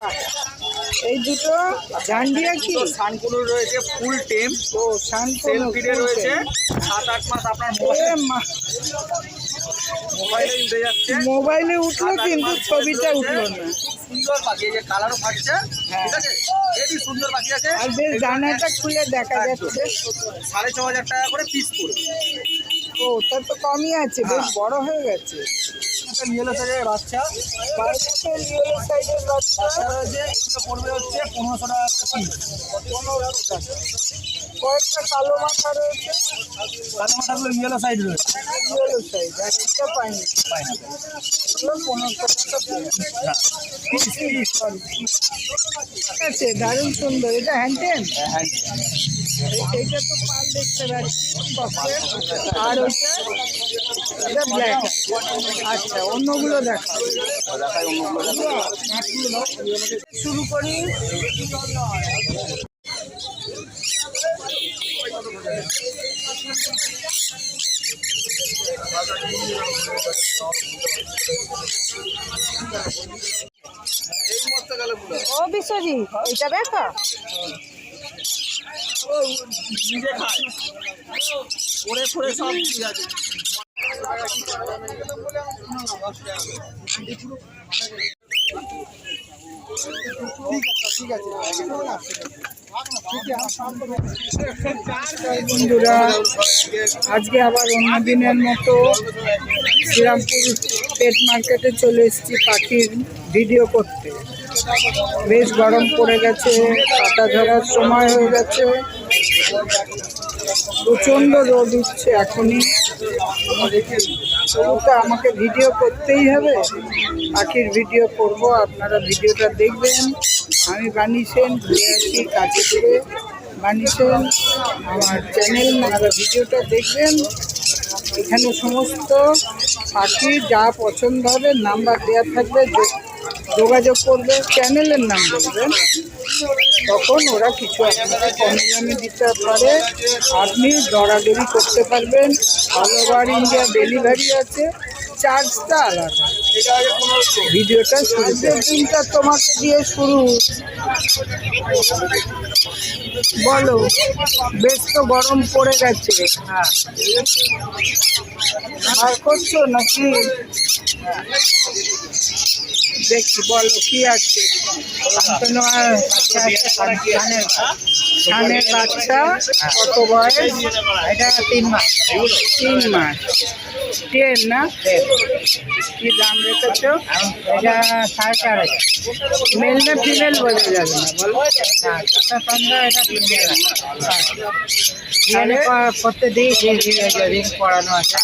এই দুটো জান্ডিয়া কি সানকুনো রয়েছে ফুল টেম। ও সানকুনো ফিডে রয়েছে 7-8 মাস। আপনার মোবাইলে উঠে যাচ্ছে, মোবাইলে উঠলো কিন্তু ছবিটা উঠলো না। সুন্দর পাখি, এই যে কালারও ফাটছে, ঠিক আছে, হেবি সুন্দর পাখি আছে। আর বেশ ডানাটা খুলে দেখা যাচ্ছে। 6500 টাকা করে পিস পড়বে। ও তার তো কমই আছে, বেশ বড় হয়ে গেছে। ইয়েলো সাইজের বাচ্চা, ইয়েলো সাইজের বাচ্চা রয়েছে, এগুলো পড়বে হচ্ছে 1500 টাকা করে পিস। 1500 টাকা। কয়েকটা কালো মাথা রয়েছে, কালো মাথাগুলো ইয়েলো সাইজ রয়েছে, ইয়েলো সাইজ। আর এটা পাইনি, এগুলো 1500 টাকা। ঠিক আছে, দারুণ সুন্দর। এটা হ্যান্ডটেন, এইটা তো পাল দেখতে পাচ্ছি কষ্টের। আর ওইটা এটা ব্ল্যাক। আচ্ছা, অন্যগুলো দেখা শুরু করি। ও বিশ্বজিৎ, এইটা দেখা নিজে খায়, পরে পরে সব ঠিক আছে। বন্ধুরা, আজকে আবার অন্য দিনের মতো শ্রীরামপুর পেট মার্কেটে চলে এসেছি পাখির ভিডিও করতে। বেশ গরম পড়ে গেছে, পাতা ঝরার সময় হয়ে গেছে, প্রচণ্ড রোদ উঠছে এখনই। তবু তো আমাকে ভিডিও করতেই হবে, পাখির ভিডিও করব। আপনারা ভিডিওটা দেখবেন। আমি বানিয়েছেন ঘুরে আসি কাছে করে বানিয়েছেন আমার চ্যানেল, আপনারা ভিডিওটা দেখবেন। এখানে সমস্ত পাখি যা পছন্দ হবে নাম্বার দেওয়া থাকবে, যোগাযোগ করবে, চ্যানেলের নাম বলবেন, তখন ওরা কিছু আপনারা কমে দামে দিতে পারে। আপনি দরাদরি করতে পারবেন। অল ওভার ইন্ডিয়া ডেলিভারি আছে, চার্জটা আলাদা। ভিডিওটা শুরুতে দিনটা তোমাকে দিয়ে শুরু। বলো, বেশ তো গরম পড়ে গেছে। আর করছো নাকি দেখি, বলো কি আছে। ধানের বাচ্চা কত বয়স? এটা 3 মাস। 3 মাস। 10 না? কি দাম রেখেছ? এটা 4.5। মেল না ফিমেল বোঝা যাবে না, বলো। যত সন্ধ্যা এটা করতে দিই, রিং পড়ানো আছে।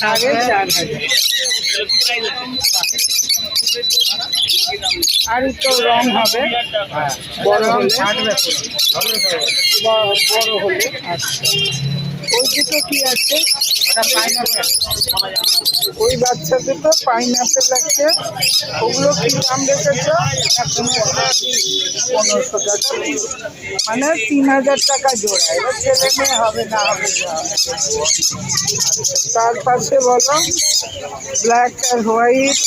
4,500। আর তো রং হবে বড় হলে, বড় হলে। আচ্ছা, ওই দুটো কি আছে? ওই বাচ্চা দুটো পাইনঅ্যাপেল আছে, ওগুলো কি দাম রেখেছ? 1500 টাকা, মানে 3000 টাকা জোড়া। এবার ছেলে মেয়ে হবে না হবে না। তার পাশে বলো ব্ল্যাক আর হোয়াইট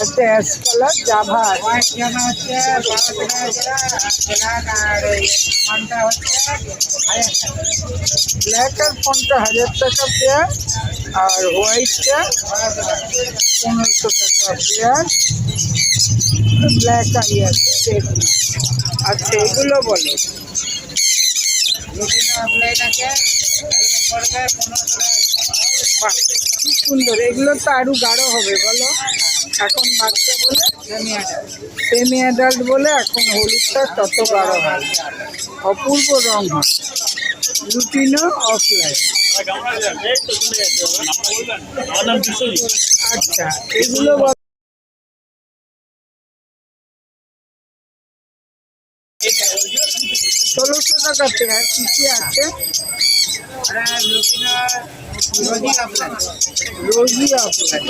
আছে, অ্যাশ কালার জাভা। হোয়াইট জামা হচ্ছে 1200 টাকা আর ফোনটা হচ্ছে 1000 টাকা। ব্ল্যাক আর ফোনটা 1000 টাকা পেয়ার, আর হোয়াইটটা 1500 টাকা পেয়ার। ব্ল্যাক আই আছে, দেখুন। আচ্ছা, এগুলো বলো। অফলাইন আছে, এগুলো পড়বে 1500 টাকা। বাহ, কি সুন্দর। এগুলো তো আরো গাঢ় হবে বলো। এখন বাচ্চা বলে সেমি অ্যাডাল্ট বলে এখন হলুদটা তত গাঢ় হয়, অপূর্ব রং হয়। Lutino opaline. আচ্ছা, এগুলো বলো। 1600 টাকা পেয়ার। কি কি আছে? রোজি অফলাইন,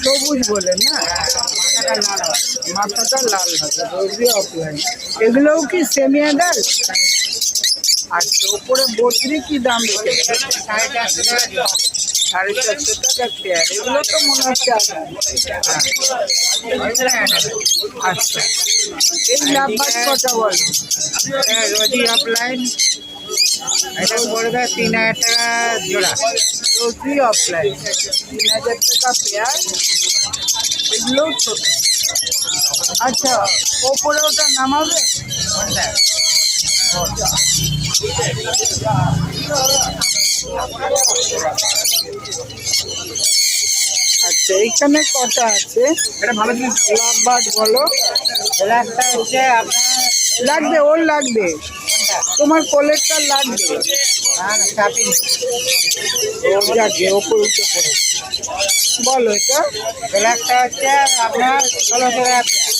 সবুজ বলে না, মাথাটা লাল হবে। রোজি অফলাইন, এগুলোও কি সেমি অ্যাডাল্ট? আচ্ছা, উপরে বদ্রি কি দাম রেখেছে? 450 টাকা। 450 টাকা পেয়ার। এগুলো তো মনে হচ্ছে আদা। আচ্ছা, এই লাভবাদ কটা বলো? রোজি অফলাইন, এটা পড়বে 3000 টাকা জোড়া। রোজি অফলাইন 3000 টাকা পেয়ার। এগুলোও ছোট। আচ্ছা, ওপরে ওটা নামাবে? আচ্ছা, এইখানে কটা আছে? এটা ভালো জিনিস। লাভবাদ বলো। ব্ল্যাকটা হচ্ছে আপনার লাগবে, ওর লাগবে, তোমার কোলেরটা লাগবে। শাপিং। ও যাকে ওপরে উঠে পড়ে বলো। এটা ব্ল্যাকটা হচ্ছে আপনার 1600 টাকা পেয়ার।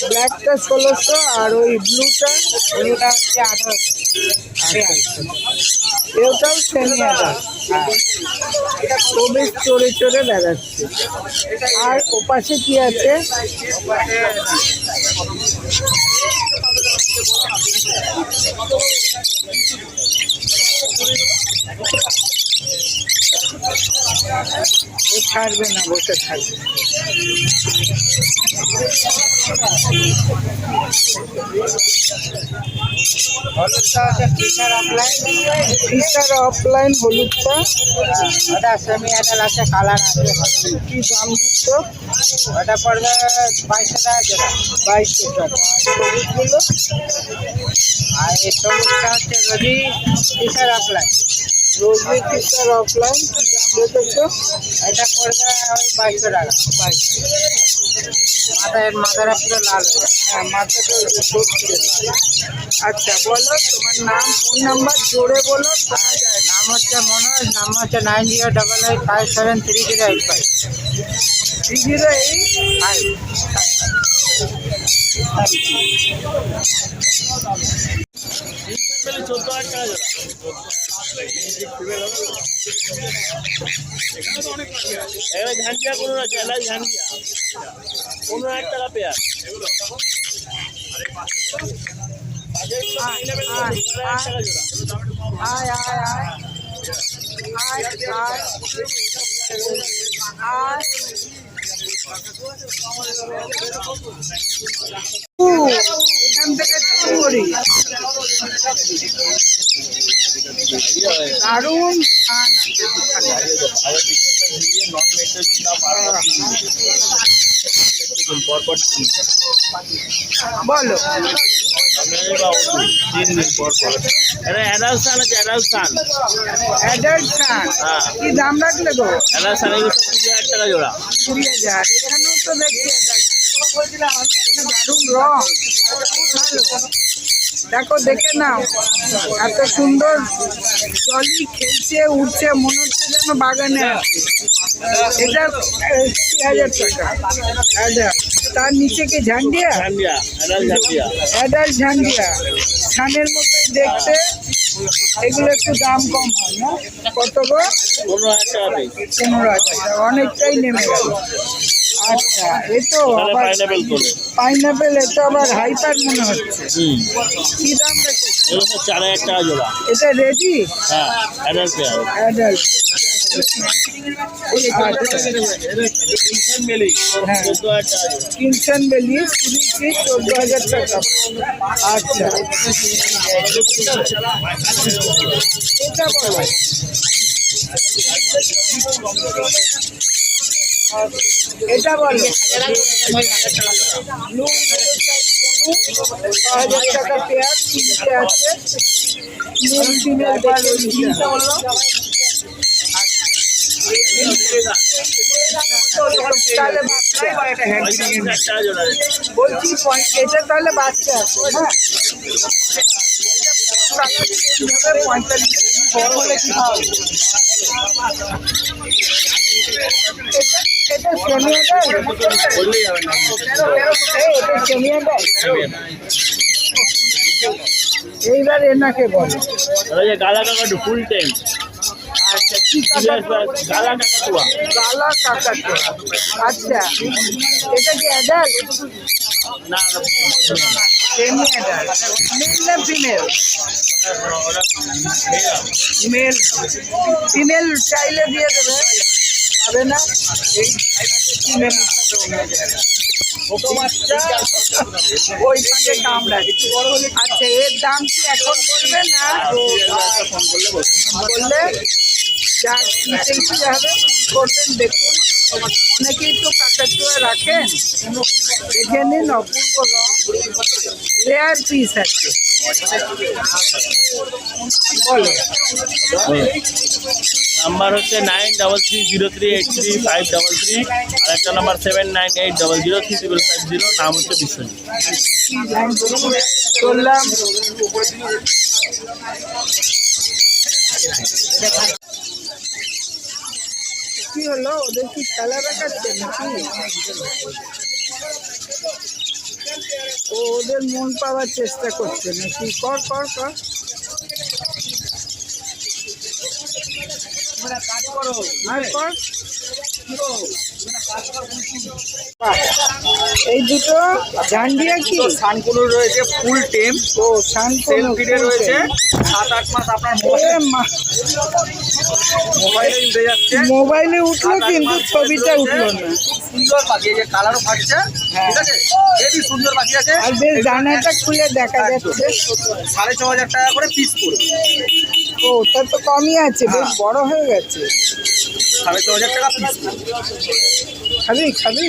ব্ল্যাকটা 1600 আর ওই ব্লুটা ব্লুটা হচ্ছে 1800 পেয়ার। এটাও সেমি আদা। ও বেশ চড়ে চড়ে বেড়াচ্ছে। আর ওপাশে কি আছে? ও ছাড়বে না, বসে থাকবে। হলুদটা হচ্ছে ফিশার অফলাইন। ফিশার অফলাইন হলুদটা ওটা সেমি আডাল আছে, কালার আছে। কি দাম দিচ্ছ? ওটা পড়বে 2200 টাকা জোড়া। 2200 টাকা। আর হলুদগুলো? আর এই সবুজটা হচ্ছে রোজি ফিশার অফলাইন। রোজি ফিশার অফলাইন কি দাম রেখেছো? এটা পড়বে ওই 2200 টাকা। 2200। মাথাটা পুরো লাল হয়ে যাবে। হ্যাঁ, মাথাটা ওই যে সরষে লাল। আচ্ছা, বলো তোমার নাম, ফোন নাম্বার জোরে বলো। শোনা যায় না। নাম হচ্ছে মনোজ, নাম্বার হচ্ছে 9088573085। 308। ঝান্ডিয়া কোনো আছে, এলাই ঝান্ডিয়া 15,000 টাকা পেয়ার। আয় আয় আয় আয় আয় আয়। এখান থেকে শুরু করি। দারুণ খান বলো। 3 দিন পর পর। এটা অ্যাডাল্ট সান আছে, অ্যাডাল্ট সান। অ্যাডাল্ট খান হ্যাঁ। কি দাম রাখলে গো? অ্যাডাল্ট সান এগুলো 20,000 টাকা জোড়া। 20,000। এখানেও তো দেখছি দারুণ রং, খুব ভালো। দেখো, দেখে নাও, এত সুন্দর জলই খেলছে, উঠছে, মনে হচ্ছে যেন বাগানে আছে। এটা 20,000 টাকা অ্যাডাল্ট। তার নিচে কি ঝান্ডিয়া? ঝান্ডিয়া, অ্যাডাল্ট ঝান্ডিয়া। অ্যাডাল্ট ঝান্ডিয়া ছানের মতোই দেখতে। এগুলো একটু দাম কম হয় না? কত গো? 15,000 টাকা পিস। 15,000 টাকা, অনেকটাই নেমে গেল। আচ্ছা, এ তো আবার পাইনাপেল করে। পাইনাপেল, এটা আবার হাইপার মনে হচ্ছে। কি দাম রেখেছে? এগুলো 4,000 টাকা জোড়া। এটা রেডি হ্যাঁ, অ্যাডাল্ট পেয়ার। অ্যাডাল্ট। মেলি হ্যাঁ, 14,000 টাকা জোড়া। কিনছেন বেলি 14,000 টাকা। আচ্ছা, এটা বলো। এটা বলো। 6,000 টাকা পেয়ার, তিনটে আছে। নীল ফিমেল দেখে তিনটা বললো। তাহলে বাচ্চা, 35,000 টাকা জোড়া। বলছি এটা তাহলে বাচ্চা আছে। হ্যাঁ, 45 বড় হলে কি হবে? এটা সেমিয়াটা, বললেই হবে না। এটা সেমিয়াটা। এইবার এনাকে বলে। ওই যে গালা কাকাটু ফুল টাইম। আচ্ছা, কি কাকাতুয়া? গালা কাকাতুয়া। গালা কাকাতুয়া। আচ্ছা, এটা কি অ্যাডাল্ট? না সেমি অ্যাডাল্ট, মেল না ফিমেল? মেল। ফিমেল চাইলে দিয়ে দেবে, পাবে না? এই ফিমেল ওইখানে কামড়ায়। আচ্ছা, এর দাম কি এখন বলবে না বললে যা নিতে ইচ্ছে হবে ফোন করবেন? দেখুন, অনেকেই তো কাকাতুয়া রাখেন, দেখে নিন, অপূর্ব রং, রেয়ার পিস আছে। বলো। নাম্বার হচ্ছে 9330383533, আর একটা নাম্বার 7980030550। নাম হচ্ছে বিশ্বজিৎ। চললাম। কি হলো, ওদের কি খেলা দেখাচ্ছে নাকি? ও ওদের মন পাওয়ার চেষ্টা করছে নাকি? কর কর কর। আর কর। এই দুটো জান্ডিয়া কি? সানকুলো রয়েছে ফুল টেম, ও শান্ত সেলফিডে রয়েছে 7-8 মাস। আপনার মোবাইলে উঠে যাচ্ছে, মোবাইলে উঠলো কিন্তু ছবিটা উঠলো না। সুন্দর পাখি, এই যে কালারও ফাটছে, ঠিক আছে, হেবি সুন্দর পাখি আছে। আর বেশ ডানাটা খুলে দেখা যাচ্ছে। 6500 টাকা করে পিস পড়বে। ও, ওটা তো কমই আছে, বেশ বড় হয়ে গেছে। 6500 টাকা পিস পড়বে। খাবি খাবি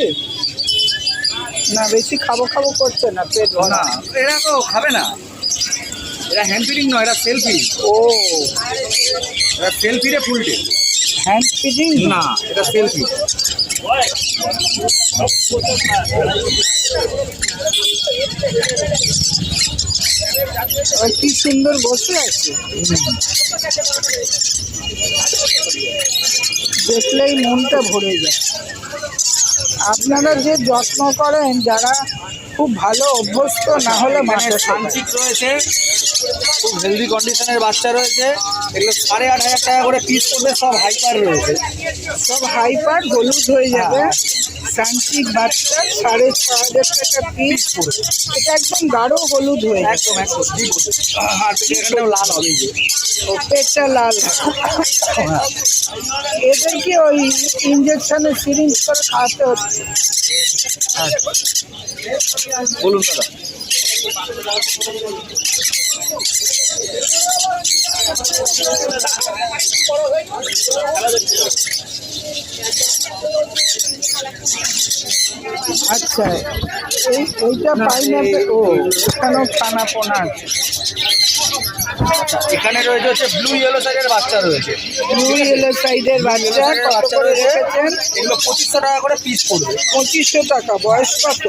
না? বেশি খাবো খাবো করছে না, পেট ভরা। না, এরা তো খাবে না, এরা হ্যান্ড ফিডিং নয়, এরা সেলফি। ও, এরা সেলফিরে ফুল টেম। হ্যান্ড ফিডিং না, এটা সেলফি। আর কি সুন্দর বসে আছে, দেখলেই মনটা ভরে যায়। আপনারা যে যত্ন করেন, যারা খুব ভালো অভ্যস্ত, না হলে মাথা সানচিক রয়েছে, খুব হেলদি কন্ডিশনের বাচ্চা রয়েছে, এগুলো 8500 টাকা করে পিস পড়বে। সব হাইপার রয়েছে, সব হাইপার, হলুদ হয়ে যাবে। সানচিক বাচ্চা 6500 টাকা পিস পড়বে। এটা একদম গাঢ় হলুদ হয়ে যাবে। একদম একদম ঠিক বলেছে। আর এখানটাও লাল হবে যে, ও পেটটা লাল। এদেরকে ওই ইঞ্জেকশনে সিরিঞ্জ করে খাওয়াতে হচ্ছে। বলুন দাদা। আচ্ছা, এইটা পাইনাপেল। ও, এখানেও ছানা পোনা আছে। এখানে রয়েছে হচ্ছে ব্লু ইয়েলো সাইডের বাচ্চা রয়েছে। ব্লু ইয়েলো সাইডের বাচ্চা কত করে রেখেছেন? এগুলো 2500 টাকা করে পিস পড়বে। 2500 টাকা। বয়স কত?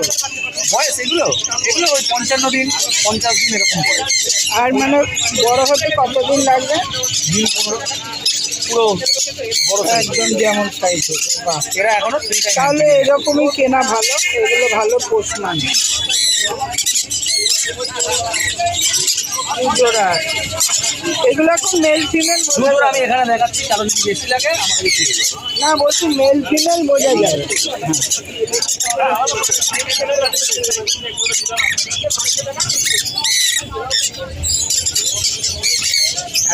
বয়স এগুলো এগুলো ওই 55 দিন 50 দিন এরকম বয়স। আর মানে বড় হতে কতদিন লাগবে? দিন 15 পুরো বড় size। একদম যেমন সাইজ হবে। বাহ, এরা এখনো 3 টাইম। তাহলে এরকমই কেনা ভালো, এগুলো ভালো পোষ মানে। জোড়া এগুলো এখন মেল ফিমেল বোঝা দুটো যাবে আমি এখানে দেখাচ্ছি, কারণ যদি বেশি লাগে আমাকে দিয়ে দেবে। না, বলছি মেল ফিমেল বোঝা যাবে।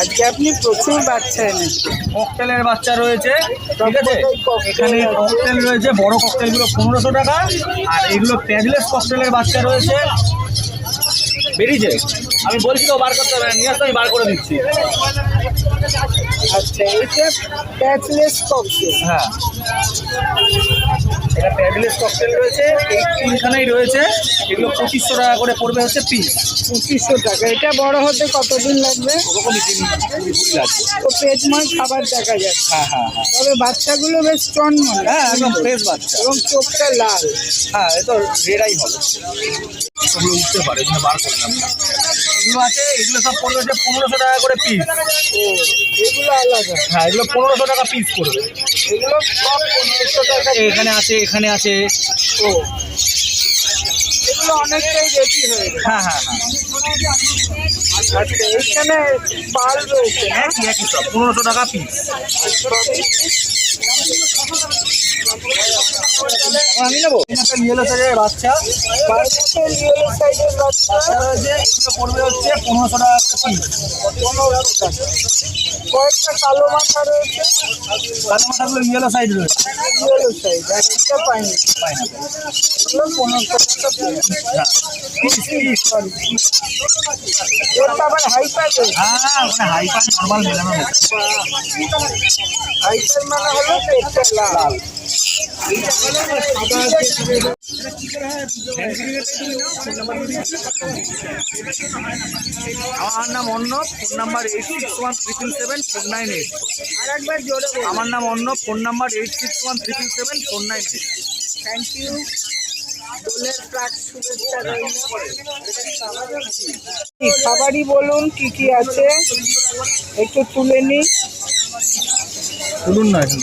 আজকে আপনি প্রচুর বাচ্চা এনেছেন। ককটেলের বাচ্চা রয়েছে, ঠিক আছে। cocktail এখানে আছে। ককটেল রয়েছে, বড় ককটেলগুলো 1500 টাকা, আর এগুলো ট্যাগলেস ককটেলের বাচ্চা রয়েছে। বেরিয়েছে, আমি বলছি তো বার করতে হবে না, নিয়ে আসতে আমি বার করে দিচ্ছি। আচ্ছা, এটা প্যাচলেস ককটেল। হ্যাঁ, এটা ট্যাগলেস ককটেল রয়েছে, এই তিনখানেই রয়েছে। এগুলো 2500 টাকা করে পড়বে হচ্ছে পিস। 2500 টাকা। এটা বড় হতে কতদিন লাগবে? ওরকমই 20 লাগবে। তো পেটময় খাবার দেখা যাচ্ছে। হ্যাঁ হ্যাঁ হ্যাঁ তবে বাচ্চাগুলো বেশ চনমনে। হ্যাঁ, একদম ফ্রেশ বাচ্চা। এবং চোখটা লাল। হ্যাঁ, এ তো রেডাই হবে। ওগুলো উঠতে পারে, এগুলো বার করলাম। এগুলো আছে, এগুলো সব পড়বে হচ্ছে 1500 টাকা করে পিস। ও, এগুলো আলাদা। হ্যাঁ, এগুলো 1500 টাকা পিস করবে। এগুলো সব 1500 টাকা। এখানে আছে, এখানে আছে। ও, এগুলো অনেকটাই রেডি হয়ে গেছে। হ্যাঁ হ্যাঁ হ্যাঁ, আচ্ছা, এইখানে পাল রয়েছে না? একই একই সব 1500 টাকা পিস। আমি নেবো একটা ইয়েলো সাইজের বাচ্চা বাচ্চাদের ইয়েলো সাইজের বাচ্চা রয়েছে, এগুলো পড়বে হচ্ছে 1500 টাকা পিস। 15 টাকা। কয়েকটা কালো মাথা রয়েছে, কালো মাথাগুলো ইয়েলো সাইজ রয়েছে। ইয়েলো সাইজ একটা পাইনি, এগুলো 1500 টাকা piece। এটা আবার হাই পাইবে, হ্যাঁ ওখানে হাইপার নর্মাল মেলানো রয়েছে। হাইপার মানে হলো পেটটা লাল। আমার নাম অর্ণব, ফোন নাম্বার 8613774988। আরেকবার জোরে বলুন। আমার নাম Arnab, phone number 8613774988। Thank you. দোলের প্রাক শুভেচ্ছা রইল। খাবারই বলুন কি কি আছে, একটু তুলে নি। শুনুন না এখন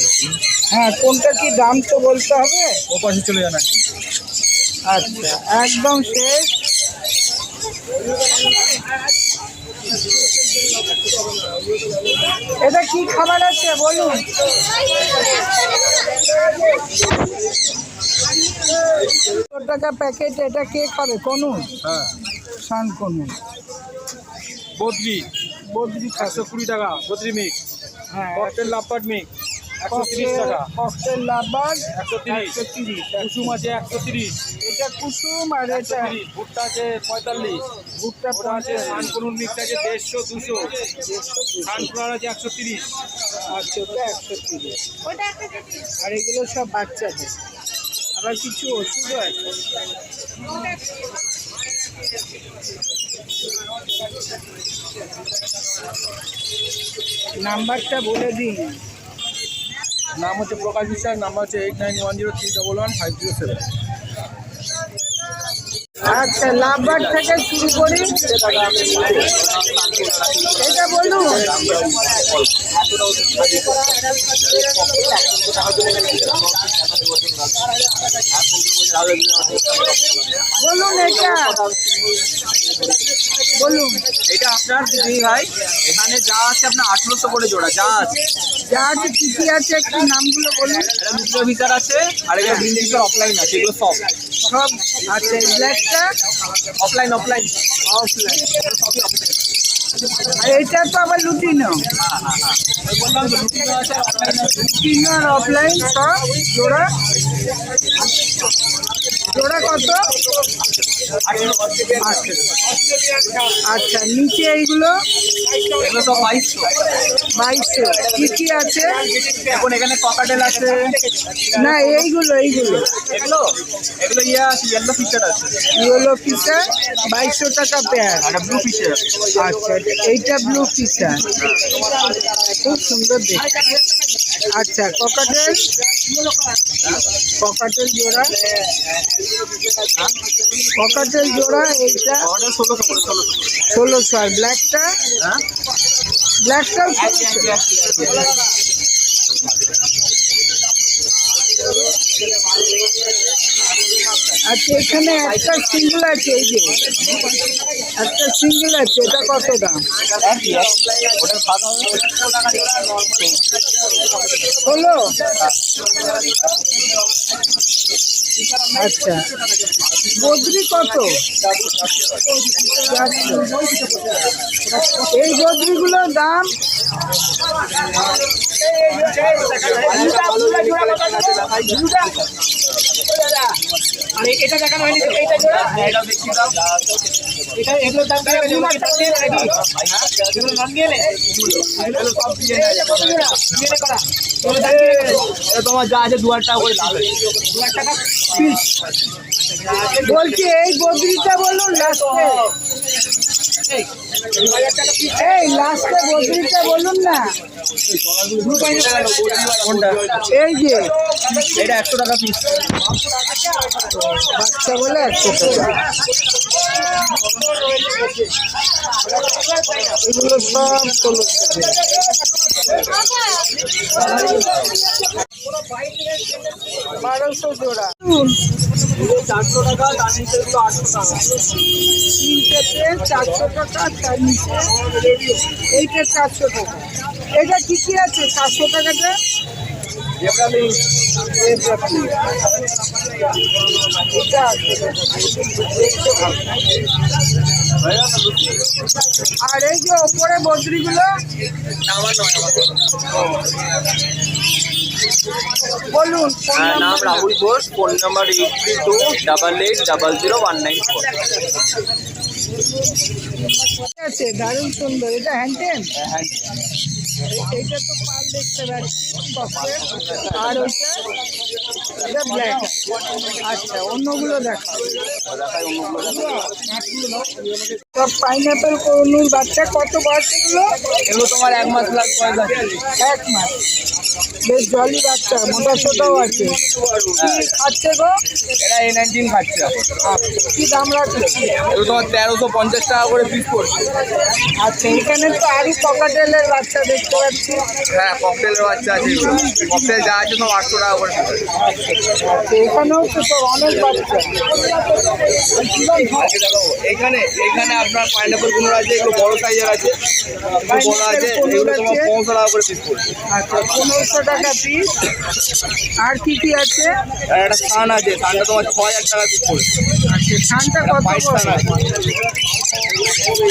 হ্যাঁ, কোনটা কি দাম তো বলতে হবে। ও পাশে চলে যান। আচ্ছা, একদম শেষ। এটা কি খাবার আছে বলুন। 100 টাকা প্যাকেট, এটা কে খাবে? কনুন, হ্যাঁ শান কনুন, বদ্রি বদ্রি খাবে। 120 টাকা, বদ্রি মিক্স। হ্যাঁ, ককটেল লাভবার্ড মিক্স 130 টাকা। Cocktail lovebird 130। 130। কুসুম আছে 130। এটা কুসুম আর এটা 130। ভুট্টা আছে 45। ভুট্টা ওটা আছে সানকুনুর মিক্স আছে 150 200। সানফ্লাওয়ার আছে 130। আচ্ছা, ওটা 130। আর এগুলো সব বাচ্চাদের। আবার কিছু ওষুধও আছে। নাম্বারটা বলে দিন। নাম হচ্ছে প্রকাশ বিশ্বাস, নাম্বার হচ্ছে 8910311507। আচ্ছা, লাভবার্ড থেকে শুরু করি। এটা বলুন। বলুন এটা বলুন। এটা আপনার দিদি ভাই, এখানে যা আছে আপনার 1800 করে জোড়া যা আছে। যা আছে কি কি আছে একটু নামগুলো বলুন। এটা লুকিও ভিতর আছে, আর এটা গ্রিন ভিতর অফলাইন আছে, এগুলো সব সব আচ্ছা, এই ব্ল্যাকটা অফলাইন। অফলাইন। সবই অফলাইন। আর এটা তো আবার লুটিনো। বললাম তো লুকিও আছে, অফলাইন আছে। লুটিনো আর অফলাইন সব জোড়া। জোড়া কত? আচ্ছা, নিচে এইগুলো এগুলো সব 2200। 2200। কি কি আছে? এখন এখানে ককাটেল আছে। না, এইগুলো এগুলো এগুলো ইয়ে আছে, ইয়েলো ফিচার আছে। ইয়েলো ফিশার 2200 টাকা পেয়ার। আর ব্লু ফিচার। আচ্ছা, এইটা ব্লু ফিশার, খুব সুন্দর দেখতে। আচ্ছা, ককাটেল জোড়া, ককাটেল জোড়া এইটা ওটা 1600 করে, 1600 করে। 1600। আর ব্ল্যাকটা? হ্যাঁ ব্ল্যাকটাও 1600। আচ্ছা, এখানে একটা সিঙ্গেল আছে, এই যে একটা সিঙ্গেল আছে, এটা কত দাম? ওটার ভাগ হবে 16। আচ্ছা, বদ্রি কত? 400। এই বদ্রিগুলোর দাম? এটা দেখানো হয়নি, এটা জোড়া এটা দেখি দাও। এটা এগুলো দাম দিয়ে এগুলো নাম দিয়ে এগুলো সব দিয়ে করা। তোমার যা আছে 2000 টাকা করে লাভ, 2000 টাকা পিস। বলছি এই বদ্রিটা বলুন লাস্টে। এই লাস্টে বদ্রিটা বলুন না। এই যে এটা 100 টাকা পিস। বাচ্চা বলে 100 টাকা। এগুলো সব 1200 জোড়া। 400 টাকা, তার নিচে এগুলো 800 টাকা। তিনটেতে 400 টাকা, তার নিচে এইটা 400 টাকা। এটা কি কি আছে 400 টাকাতে? আর এই যে ওপরে বদ্রিগুলো বলুন নাম রাহুল ঘোষ, ফোন নাম্বার 8328880019 আছে, দারুণ সুন্দর। এটা হ্যান্ডটেন, এইটা তো পাল দেখতে পাচ্ছি বক্সের, আর ওইটা এটা ব্ল্যাক। আচ্ছা, অন্যগুলো দেখা সব পাইনাপেল কনুর বাচ্চা। কত বয়স এগুলো? এগুলো তোমার 1 মাস লাগবে। 1 মাস। বেশ জলি বাচ্চা, মোটা সোটাও আছে। কি খাচ্ছে গো? এটা A19 খাচ্ছে। আচ্ছা, কি দাম রাখলে? এগুলো তোমার 1350 টাকা করে পিস পড়ছে। আচ্ছা, এখানে তো আরো ককাটেলের বাচ্চা দেখতে পাচ্ছি। হ্যাঁ, ককটেলের বাচ্চা আছে। এগুলো ককটেল যা আছে সব 800 টাকা করে পিস। আচ্ছা, এখানেও তো সব অনেক বাচ্চা। এখানে আপনার পাইনাপেল কুনুর আছে, এগুলো বড় সাইজের আছে, একটু বড় আছে, এগুলো তোমার 1500 টাকা করে পিস পড়ছে। আচ্ছা, 1500 টাকা পিস। আর কি কি আছে? আর একটা থান আছে, থানটা তোমার 6000 টাকা পিস পড়ছে। আচ্ছা, ধানটা কত পাইস থান আছে।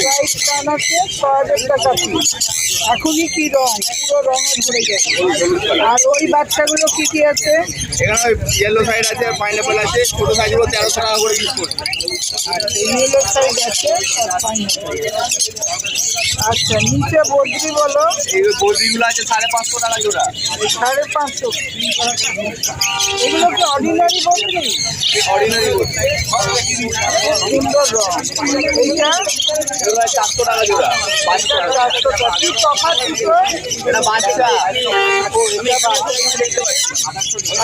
প্রাইস টান আছে 6000 টাকা পিস। এখনই কি রং? পুরো রঙে ভরে গেছে। আর ওই বাচ্চাগুলো কি কি আছে? এখানে ইয়েলো সাইড আছে, পাইনাপেল আছে, ছোট সাইজগুলো 1300 টাকা করে পিস পড়ছে। আচ্ছা, ইয়েলো সাইজ আছে আর পাইনাপেল। আচ্ছা, নিচে বদ্রি বলো। এই বদ্রিগুলো আছে 550 টাকা জোড়া। 550। এগুলো কি অর্ডিনারি বদ্রি? অর্ডিনারি বদ্রি। সুন্দর রং। এইটা এগুলো 400 টাকা জোড়া। বাচ্চা 400 টাকা। কি তফাৎ দুটো? এটা বাচ্চা।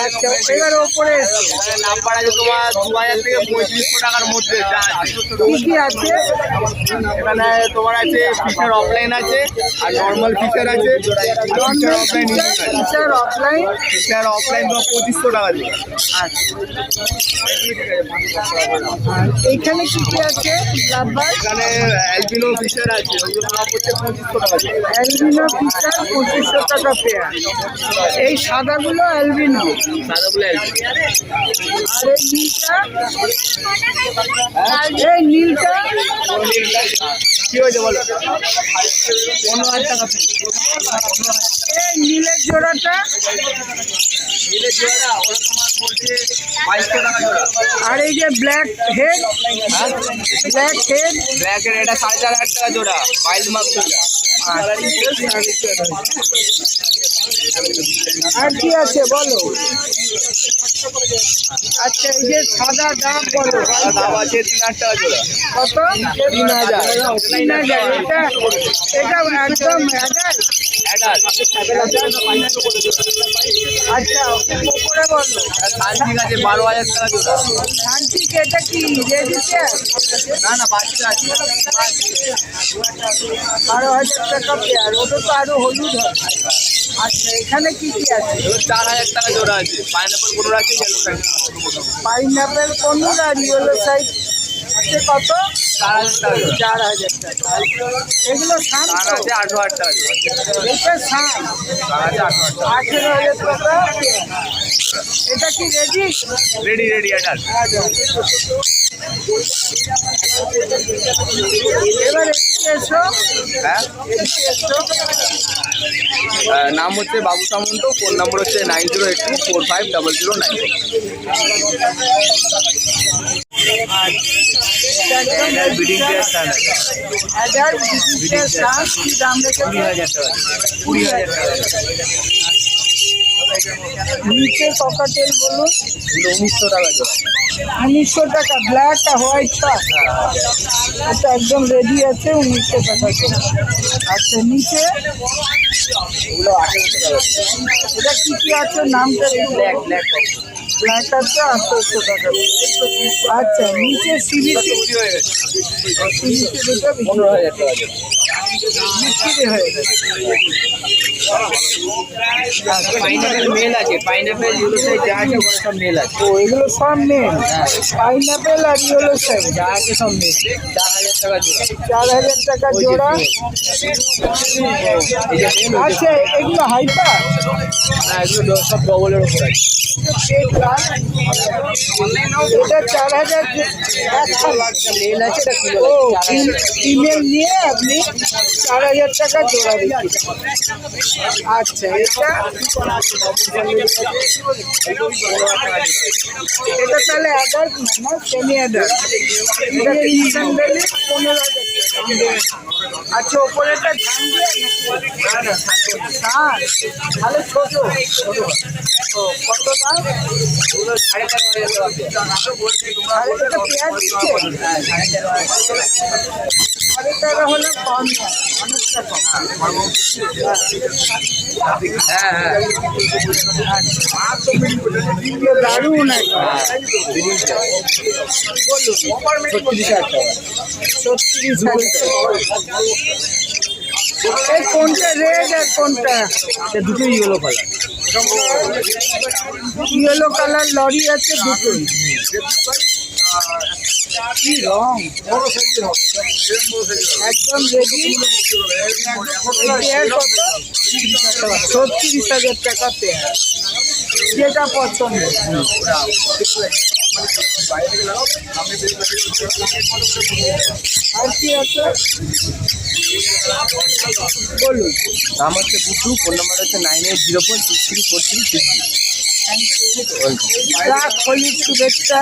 আচ্ছা, এবার ওপরে নাম্বার আছে তোমার 2000 থেকে 3500 টাকার মধ্যে যা আছে। কি কি আছে? এখানে তোমার আছে ফিচার অফলাইন আছে, আর নর্মাল ফিচার আছে, আর feature offline feature offline. Feature offline তো 2500 টাকা দিয়ে। আর এইখানে কি কি আছে? লাভবার এখানে অ্যালবিনো ফিচার আছে, ওগুলো দাম হচ্ছে 2500 টাকা দিয়ে। অ্যালবিনো ফিচার 2500 টাকা পেয়ার। এই সাদাগুলো অ্যালবিনো। সাদাগুলো অ্যালবিনো। আর এই নীলটা? এই নীলটা কি হয়েছে বলো? 15000 টাকা পিস। এই নীলের জোড়াটা? নীলের জোড়া ওরা তোমার পড়ছে 2200 টাকা জোড়া। আর এই যে ব্ল্যাক হেড? ব্ল্যাক হেড ব্ল্যাকের এটা 4500 টাকা জোড়া, ওয়াইল্ড মার্ক জোড়া। আর কি আছে বলো? আচ্ছা, এই যে সাদা ডাব বলো। দাম আছে 3000 টাকা জোড়া। কত? 3000। 3000। এটা একদম অ্যাডাল্ট? অ্যাডাল্ট। আচ্ছা, ওপরে বলো। ঠিক আছে 12000 টাকা জোড়া। শান্তিক, এটা কি রেজিস্টার? না না, বাচ্চা আছে। 12,000 টাকা পেয়ার। ওটা তো আরো হলুদ হয়। আচ্ছা, এখানে কি কি আছে? 4000 টাকা জোড়া আছে। পাইনাপেল কোনো আছে, ইয়েলো সাইড। পাইনাপেল কনুর আর ইয়েলো সাইড আছে কত? 4000 টাকা জোড়া। 4000 টাকা। এগুলো শান্ত? আর আছে 8000 টাকা জোড়া। এটা শান্ত। আর আছে 8000 টাকা। 18,000 টাকা। এটা কি রেডি? Ready adult. এবার এদিকে এসো। হ্যাঁ, এদিকে এসো। নাম হচ্ছে বাবু সামন্ত, ফোন নম্বর হচ্ছে 9082450009। বিডিং পেয়ার স্ট্যান্ড আছে। হাজার বিশিষ্টের দাম কি দাম রেখেছে? 20000 টাকা। 20000 টাকা। নিচে ককাটেল বলুন। এগুলো 1900 টাকা জোড়া। 1900 টাকা। ব্ল্যাক আর হোয়াইটটা? এটা একদম রেডি আছে 1900 টাকা করে। আচ্ছা, নিচে এগুলো 1800 টাকা। এটা কি কি আছে? নামটা ব্ল্যাক ব্ল্যাক আছে 1800 টাকা। আচ্ছা, নিচে সিবিসি হয়ে গেছে। দুটো 15000 টাকা জোড়া। বিক্রি হয়ে গেছে। পাইনাপেল মেল আছে, পাইনাপেল ইউলো সাইজ যা আছে ওগুলো সব মেল আছে। ও এগুলো সব মেল, পাইনাপেল আর ইয়েলো সাইজ যা আছে সব মেল, 4000 টাকা জোড়া। 4000 টাকা জোড়া। এই যে মেল, আচ্ছা এগুলো হাইপার, না এগুলো সব ডবলের উপর আছে। এটা 4000 একটা মেল আছে, এটা কিলো ও আছে 4000 টাকা। ফিমেল নিয়ে আপনি 4000 টাকা জোড়া দিচ্ছেন। আচ্ছা এটা তাহলে অ্যাডাল্ট না সেমি অ্যাডাল্ট, এটা ইনসান ভ্যালি 15,000 টাকা। আচ্ছা ওপরেটা ধান দিয়ে ধান তাহলে ছোট ও কত দাম? 13,500 টাকা। আর এটা পেঁয়াজ দিচ্ছে 13,500 হলে কম না, অনেকটা কম। হ্যাঁ হ্যাঁ, দারুণ একটা বলুন 36,000 টাকা। 36,000। এই কোনটা রেড আর কোনটা? এটা দুটোই yellow colour. Yellow colour lorry আছে দুটোই। কি রং, একদম রেডি। পেয়ার কত? 36,000 টাকা পেয়ার, যেটা পছন্দ। আর কি আছে বলুন। নাম হচ্ছে বুদ্ধু, ফোন নাম্বার হচ্ছে 9804634360। রাখ হোলির শুভেচ্ছা।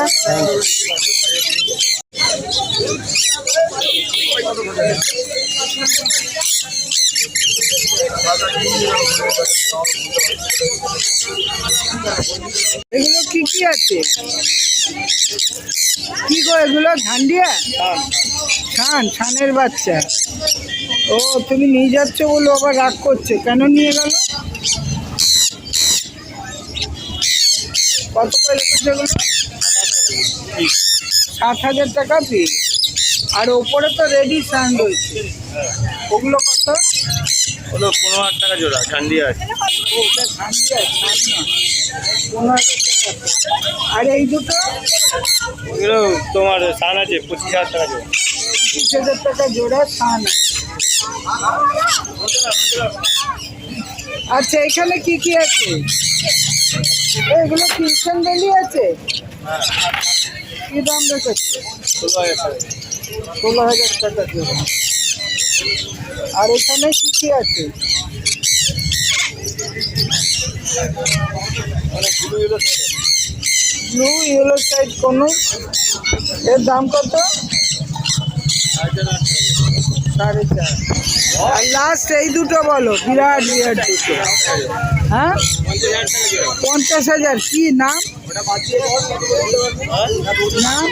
এগুলো কি কি আছে? কি গো এগুলো? ঝান্ডিয়া ছানের বাচ্চা। ও তুমি নিয়ে যাচ্ছ বলো, আবার রাগ করছে কেন? নিয়ে গেল কত করে রেখেছে এগুলো? 7,000 টাকা পিস। আর ওপরে তো রেডি সান রয়েছে, ওগুলো কত? হলো 15,000 টাকা জোড়া ঝান্ডিয়া আছে। ওটা ঝান্ডিয়া ছান না, 15,000 টাকা। আর এই দুটো ওগুলো তোমার সান আছে 25,000 টাকা জোড়া। 25,000 টাকা জোড়া সান আছে। আচ্ছা এখানে কি কি আছে? এগুলো কিষান ভ্যালি আছে, কি দাম রেখেছে? 16,000 টাকা। 16,000 টাকা জোড়া। আর এখানে কি কি আছে? ব্লু ইয়েলো সাইড কোনো, এর দাম কত? 4,500। আর লাস্ট এই দুটো বলো, বিরাট বিরাট দুটো। হ্যাঁ 50,000। কি নাম? নাম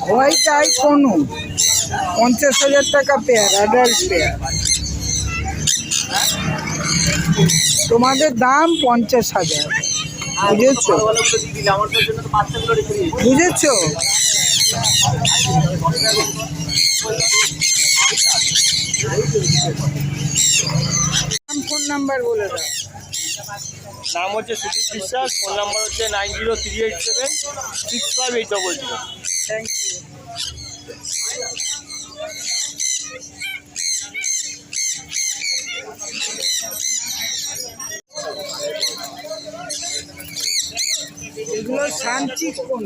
হোয়াইট আই কোনো, 50,000 টাকা পেয়ার, অ্যাডাল্ট পেয়ার। তোমাদের দাম 50,000, বুঝেছো? বুঝেছো? ফোন নাম্বার বলে দাও। নাম হচ্ছে সুদীপ বিশ্বাস, ফোন নাম্বার হচ্ছে 9038765800। Thank you. এগুলো শান্তিক কোন?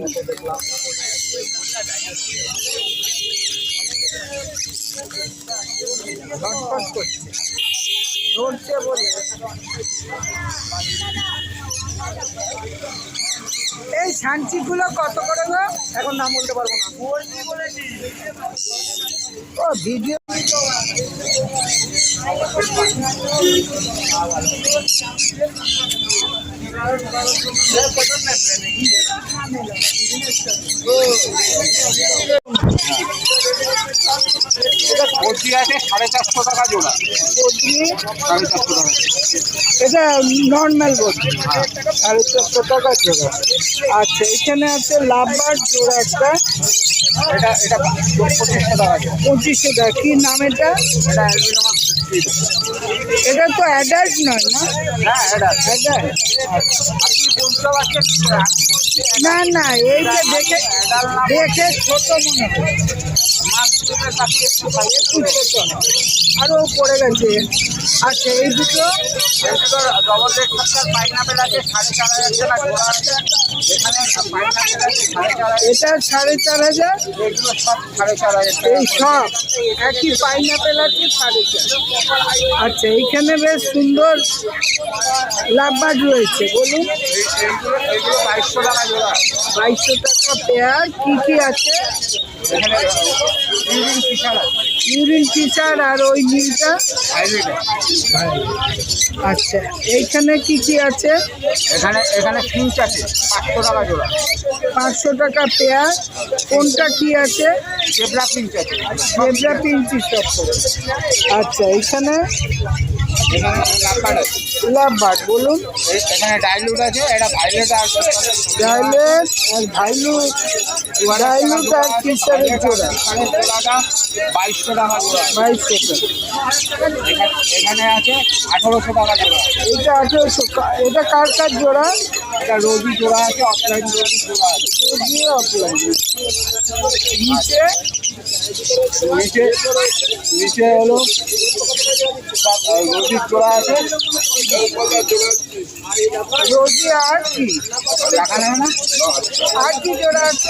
ঘটপট করছে, নড়ছে বলে। এই শান্তিগুলো কত করে গো? এখন নাম বলতে পারবো না। ও ভিডিও এটা 40 আছে 450 টাকা জোড়া। বদ্রি 450 টাকা। এটা নর্মাল বদ্রি 450 টাকা জোড়া। আচ্ছা এখানে আছে লাভবার্ড জোড়া একটা, এটা 2500 টাকা জোড়া। 2500 টাকা। কি নাম এটা? এটা অ্যালবিনো স্পিড। এটা তো অ্যাডাল্ট নয় না? হ্যাঁ এটা অ্যাডাল্ট? আপনি বলতে পারছেন না না, এই যে দেখে দেখে ছোট মনে হয়, একটু ছোট, আরও পড়ে গেছে। আচ্ছা এই দুটো ডবল রেড সাপ্তার পাইনাপেল আছে 4500 টাকা জোড়া আছে। এখানে পাইনাপেল আছে 4500। এটা 4500, এগুলো সব 4500 এই সব একই পাইনাপেল আছে 4.5। আচ্ছা এইখানে বেশ সুন্দর লাভবার্ড রয়েছে, বলুন। এগুলো 2200 টাকা জোড়া। 2200 টাকা পেয়ার। কি আছে? এখানে ইউরিন ফিশার আছে, ইউরিন ফিশার আর ওই নীলটা। হাইব্রিড। আচ্ছা এইখানে কি আছে? এখানে ফিঞ্চ আছে 500 টাকা জোড়া। 500 টাকা পেয়ার। কোনটা কি আছে? জেব্রা ফিঞ্চ আছে। জেব্রা পিঞ্চি সব। আচ্ছা এখানে লাভবার্ড আছে। লাভবার্ড বলুন। এখানে ডাইলুট আছে, এটা ভাইলেট আর ডাইলেট আর ভাইলুট, ডাইলুট আর ফিশারের জোড়া 2200 টাকা জোড়া। 2200 টাকা। এখানে আছে 1800 টাকা জোড়া। এটা 1800। এটা কার জোড়া? এটা রোজি জোড়া আছে, অফলাইন রোজি জোড়া আছে। দিয়ে অফলাইন। নিচে নিচে নিচে হলো রোজির জোড়া আছে। রোজি আর কি দেখানো না, আর কি জোড়া আছে?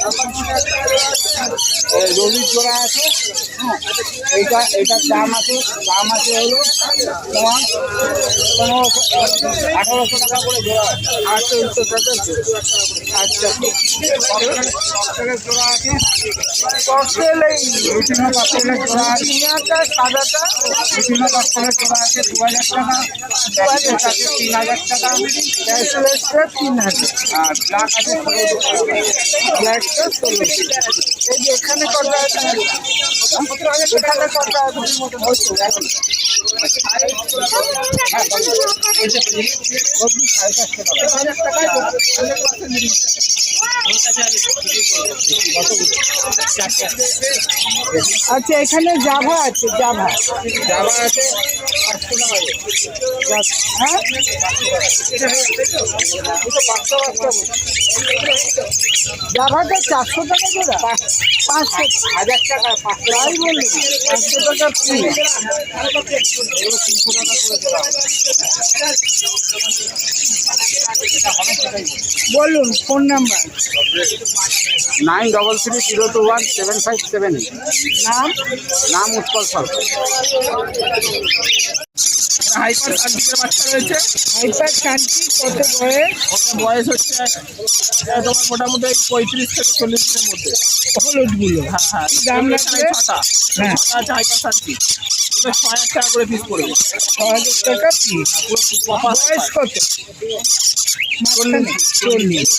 রোজির জোড়া আছে। হ্যাঁ, এইটার দাম আছে হলো তোমার 1800 টাকা করে জোড়া আছে। 1800 টাকা জোড়া। আচ্ছা ককটেলের জোড়া আছে। ককটেল এই বিভিন্ন ককটেলের জোড়া আছে। চিনাটা সাদাটা বিভিন্ন ককটেলের জোড়া আছে 2000 টাকা। ব্যাসলেট আছে 3000 টাকা। ব্যাসলেটটা 3000, আর ব্ল্যাক আছে 1600 টাকা। ব্ল্যাকটা 1600। এই যে এখানে কত আছে? এখানে কত আছে? আচ্ছা এখানে জাভা আছে, জাভা জাভা আছে 500 টাকা। হ্যাঁ জাভাটা 400 টাকা জোড়া, 500 1000 টাকা 500 তাই বলুন। 500 টাকা পিস। বলুন ফোন নাম্বার। 9330217578। নাম উৎপল সাল। হাইপার সার্টিফিকেট বাচ্চা রয়েছে। হাইপার কান্ট্রি কত বয়স? ওটা বয়স হচ্ছে তোমার মোটামুটি 35 থেকে 40 দিনের মধ্যে। হলুদগুলো হ্যাঁ হ্যাঁ, দাম এগুলো লাগবে? এখানে ছটা। হ্যাঁ। ছটা আছে হাইপার সার্টিফিকেট। এগুলো 6000 টাকা করে পিস পড়বে। 6000 টাকা পিস। বয়স কত? 40।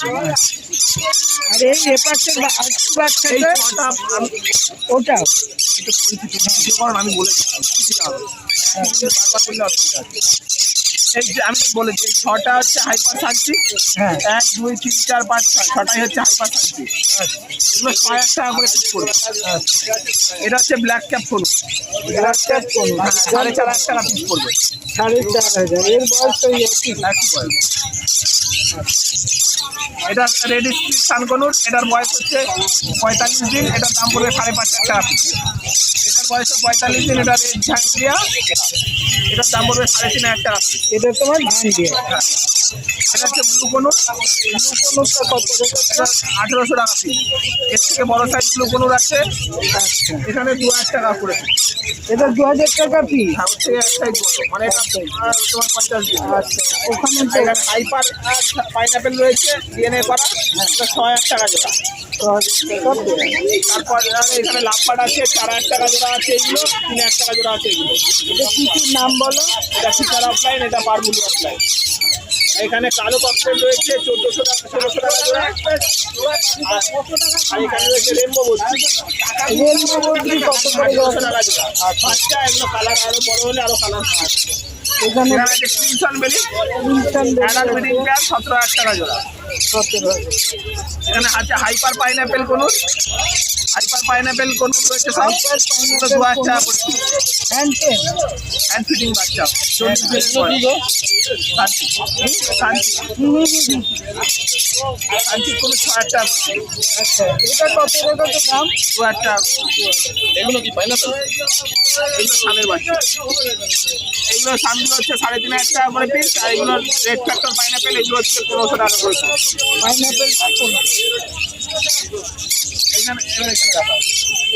আর এই এপাশের এই বাচ্চাটা ছটা ওটা আমি বলে দিচ্ছি বারবার করলে অসুবিধা আছে। এই যে আমি বলেছি 6টা হচ্ছে হাইপার সার্কিট। হ্যাঁ 1 2 3 4 5 6 6টাই হচ্ছে হাইপার সার্কিট। এগুলো 6000 টাকা করে পিস পড়বে। এটা হচ্ছে ব্ল্যাক ক্যাপ ফোন। ব্ল্যাকটা কোন? 4500 টাকা পিস পড়বে। 4500। এর বয়স তো একই। একই বয়স। এটা রেড স্ট্রিট সানকনুর। এটার বয়স হচ্ছে 45 দিন। এটার দাম পড়বে 550 টাকা পিস। এটার বয়স 45 দিন। এটা রেড ঝাঙ্গিয়া। এটার দাম পড়বে 3500 টাকা পিস। এটা তোমার ধান দিয়ে। এটা হচ্ছে ব্লু কনুর। কোনটা কত টাকা? এটা 1800 টাকা পিস। এর থেকে বড় সাইজ ব্লু কনুর আছে, আচ্ছা এখানে 2000 টাকা করে পিস। এটা 2000 টাকা পিস। হ্যাঁ, ওর থেকে এক সাইজ বড়, মানে এটা তোমার 50 দিন। আচ্ছা ওখানে তো এখানে হাইপার পাইনাপেল রয়েছে ডিএনএ করা। এটা 6000 টাকা জোড়া। তারপর এখানে লাভবাট আছে 4,000 টাকা জোড়া আছে এগুলো, 3,000 টাকা জোড়া আছে এগুলো। এটা কি কি নাম বলো? এটা ফিচার অফলাইন, এটা পারবুলি অফলাইন। এখানে কালো ককটেল রয়েছে 1400 টাকা 1600 টাকা জোড়া। আর এখানে রয়েছে রেনবো বদ্রি, রেনবো বদ্রি কত করে 1800 টাকা জোড়া। আর বাচ্চা এগুলো কালার আরো বড় হলে আরো কালার আসবে। এখানে এখানে আছে ক্রিমসন বেলি, অ্যাডাল্ট ব্রিডিং পেয়ার 17,000 টাকা জোড়া। 17 এখানে আছে হাইপার পাইনাপেল কোনুর, হাইপার পাইনাপেল কোনুর রয়েছে সব 2,000 টাকা করে। হ্যান্ড পেন হ্যান্ড ফিটিং বাচ্চা 40 দিনের পরে। শান্তি কোনো 6,000 টাকা করে। আচ্ছা এটা কত করে দাম? 2,000 টাকা। এগুলো কি পাইনাপেল? এগুলো সানের বাচ্চা। এগুলো সানগুলো হচ্ছে 3,500 টাকা করে পিস, আর এগুলো রেড ফ্যাক্টর পাইনাপেল এগুলো হচ্ছে 1,500 টাকা করে পিস। পাইনাপেলটা কোন? এখানে রাখা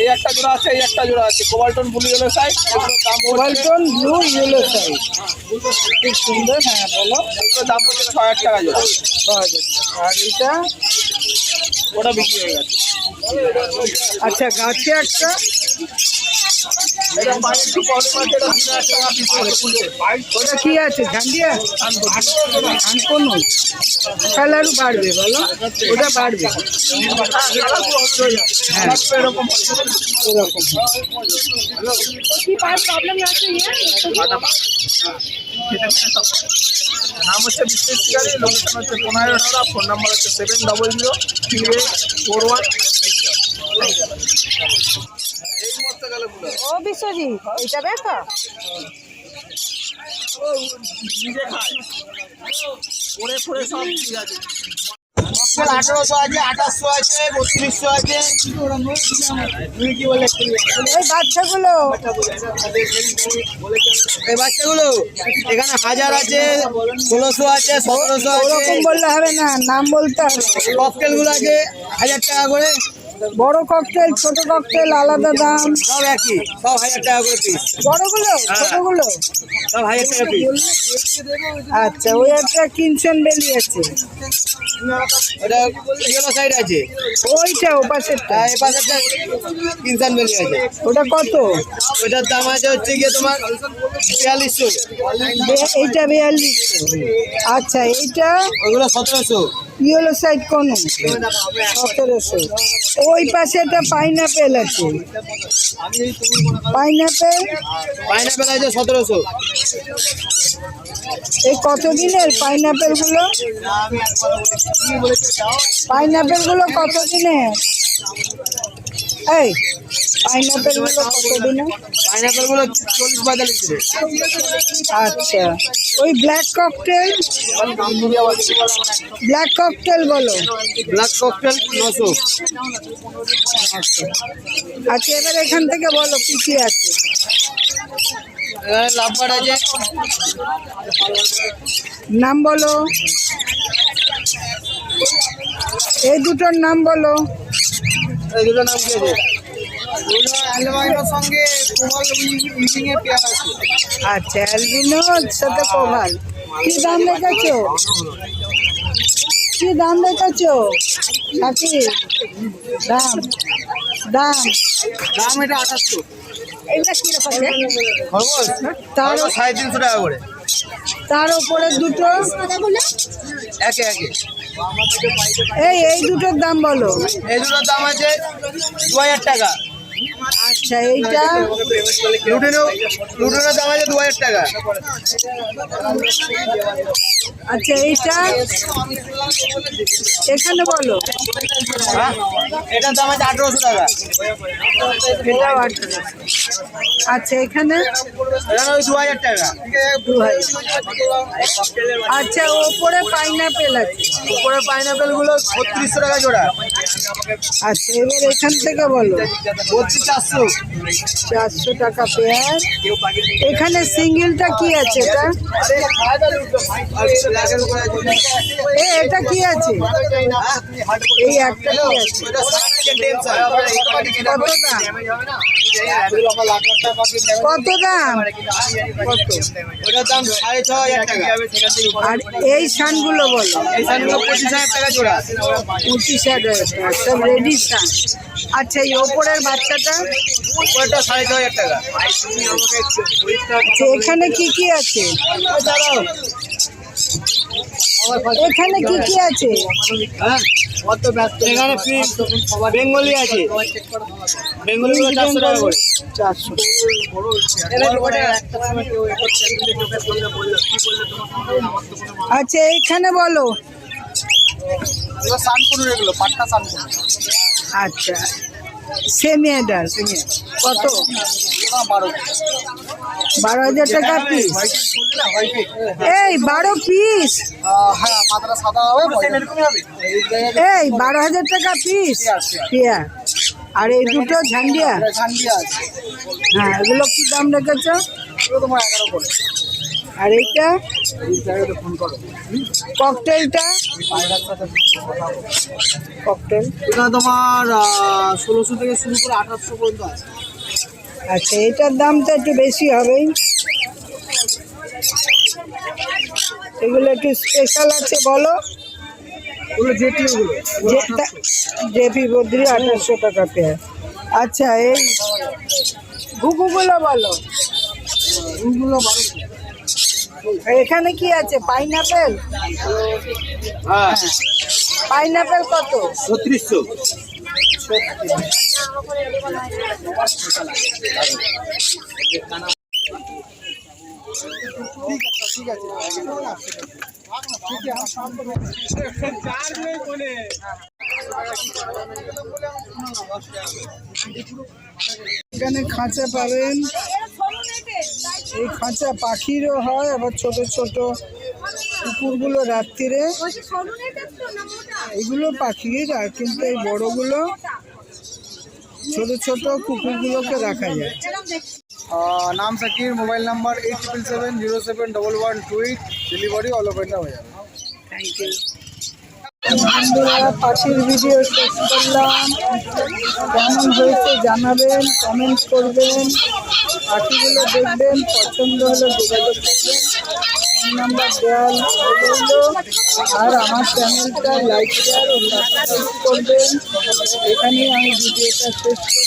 এই একটা জোড়া আছে, এই একটা জোড়া আছে কোবাল্টন ব্লু ইয়েলো সাইজ, এগুলো দাম কোবাল্টন ব্লু ইয়েলো সাইজ, খুব সুন্দর। হ্যাঁ বলো। এগুলো দাম হচ্ছে 6,000 টাকা জোড়া। 6,000 আর এটা? ওটা বিক্রি হয়ে গেছে। আচ্ছা গাছে একটা এটা বাইরে একটু প্রবলেম আছে, এটা 2,000 টাকা পিস করে খুলছে। ওটা কি আছে? ঝান্ডিয়া আনকোনো কালারও বাড়বে বলো, ওটা বাড়বে হ্যাঁ এরকম এরকম। নাম হচ্ছে বিশ্বজিৎ শিকারি, লোকেশন হচ্ছে 15 ফোন নাম্বার হচ্ছে 7003841। এই মস্ত গেলে ও বিশ্বজিৎ এটা দেখা নিজে খায় পরে পরে সব ঠিক আছে। 1800 আছে, 2800 আছে, 3200 আছে। তুমি কি বলে? ওই বাচ্চাগুলো এই বাচ্চাগুলো এখানে 1000 আছে, 1600 আছে, 1700 আছে। ওরকম বললে হবে না, নাম বলতে হবে। ককটেল গুলো আছে 1000 টাকা করে। বড় ককটেল ছোট ককটেল আলাদা দাম? সব একই, সব 1000 টাকা করে পিস। বড়গুলো ছোটগুলো সব 1000 টাকা পিস। আচ্ছা ওই একটা কিনছেন বেলি আছে, ওটা ইয়েলো সাইড আছে, ওইটা ও পাশেরটা, আর এই পাশেরটা কিনসান বেলি আছে। ওটা কত? ওটার দাম আছে হচ্ছে গিয়ে তোমার 4200। এইটা 4200। আচ্ছা এইটা ওগুলো 1700। ইয়েলো সাইড কোন? 1700। ওই পাশে একটা পাইনাপেল আছে, পাইনাপেল পাইনাপেল আছে 1700। এই কতদিনের পাইনাপেল গুলো? পাইনাপেল গুলো কতদিনের? এই পাইনাপেল গুলো কতদিনের? পাইনাপেল গুলো 40-45 দিনের। আচ্ছা ওই ব্ল্যাক ককটেল, ব্ল্যাক ককটেল বলো। Black cocktail 900। আচ্ছা এবার এখান থেকে বলো কি কি আছে। এখানে লাভবাট আছে, নাম বলো, এই দুটোর নাম বলো। এই দুটো নাম কি আছে? ওগুলো অ্যালবাইনোর সঙ্গে কোভাল মিলিং এর পেয়ার আছে। আচ্ছা অ্যালবিনোর সাথে কোভাল। কি দাম রেখেছো? কি দাম রেখেছো সাথী? দাম দাম দাম এটা 2800। এগুলা কিরকম? খরগোশ তার 350 টাকা করে। তার উপরে দুটো একে একে এই দুটোর দাম বলো। এই দুটোর দাম আছে 2000 টাকা। আচ্ছা এইটা লুটেনের দাম আছে 2000 টাকা। আচ্ছা এইটা এখানে বলো। হ্যাঁ, এটার দাম আছে 1800 টাকা। এটাও 18। আচ্ছা এখানে এখানে ওই 2000 টাকা। 2000। আচ্ছা ওপরে পাইনাপেল আছে, উপরে পাইনাপেল গুলো 3600 টাকা জোড়া। আচ্ছা এবার এখান থেকে বলো। 400। 400 টাকা পেয়ার। এখানে সিঙ্গেলটা কি আছে? এটা কি আছে? এই একটা কি আছে? কত দাম? লাখ লাখ টাকা পাখি নেবে। কত দাম? কত? ওটার দাম 6,500 টাকা। আর এই শানগুলো বলো? এই শানগুলো 25,000 টাকা জোড়া। 25,000 টাকা, সব রেডি শান। আচ্ছা, এই ওপরের বাচ্চাটা? ওটা 6,500 টাকা। আচ্ছা, এখানে কি কি আছে? এখানে কি কি আছে? হ্যাঁ, এখানে বেঙ্গলি আছে। বেঙ্গলিগুলো 400 টাকা করে। 400। আচ্ছা, এইখানে বলো? সানপুর এগুলো পাট্টা সানপুর। আচ্ছা, সেমি অ্যাডাল্ট কত? 12,000 টাকা পিস। এই 12 পিস? হ্যাঁ, মাথাটা সাদা হবে, এরকমই হবে। এই 12,000 টাকা পিস পেয়ার। আর এই দুটো ঝান্ডিয়া? ঝান্ডিয়া আছে, হ্যাঁ, এগুলো কি দাম রেখেছো? এগুলো তোমার 11 করে। আর এইটা ফোন করো। ককটেলটা? ককটেল এখানে তোমার 1600 থেকে শুরু করে 1800 পর্যন্ত আছে। আচ্ছা, এটার দামটা একটু বেশি হবেই। এগুলো একটু স্পেশাল আছে বলো? ওগুলো জেটিগুলো জেপি বদ্রি 2800 টাকা পেয়ার। আচ্ছা, এই ঘুঘুগুলো বলো? ওগুলো 1200। এখানে কি আছে? পাইনাপেল? হ্যাঁ, পাইনাপেল কত? 3600। ঠিক আছে, ঠিক আছে। এখানে খাঁচা পাবেন। এই খাঁচা পাখিরও হয়, আবার ছোট ছোট কুকুরগুলো রাত্রিরে, এগুলো পাখির। আর কিন্তু এই বড়গুলো ছোট ছোট কুকুরগুলোকে রাখা যায়। নাম Sakir, mobile number 8777071128। Delivery all over India হয়ে যাবে। Thank you. বন্ধুরা, পাখির ভিডিও শেষ করলাম। কেমন হয়েছে জানাবেন, কমেন্ট করবেন, পাখিগুলো দেখবেন, পছন্দ হলে যোগাযোগ করবেন। ফোন নাম্বার দেওয়া রইল। আর আমার চ্যানেলটা লাইক, শেয়ার ও সাবস্ক্রাইব করবেন। এখানেই আমি ভিডিওটা শেষ করছি।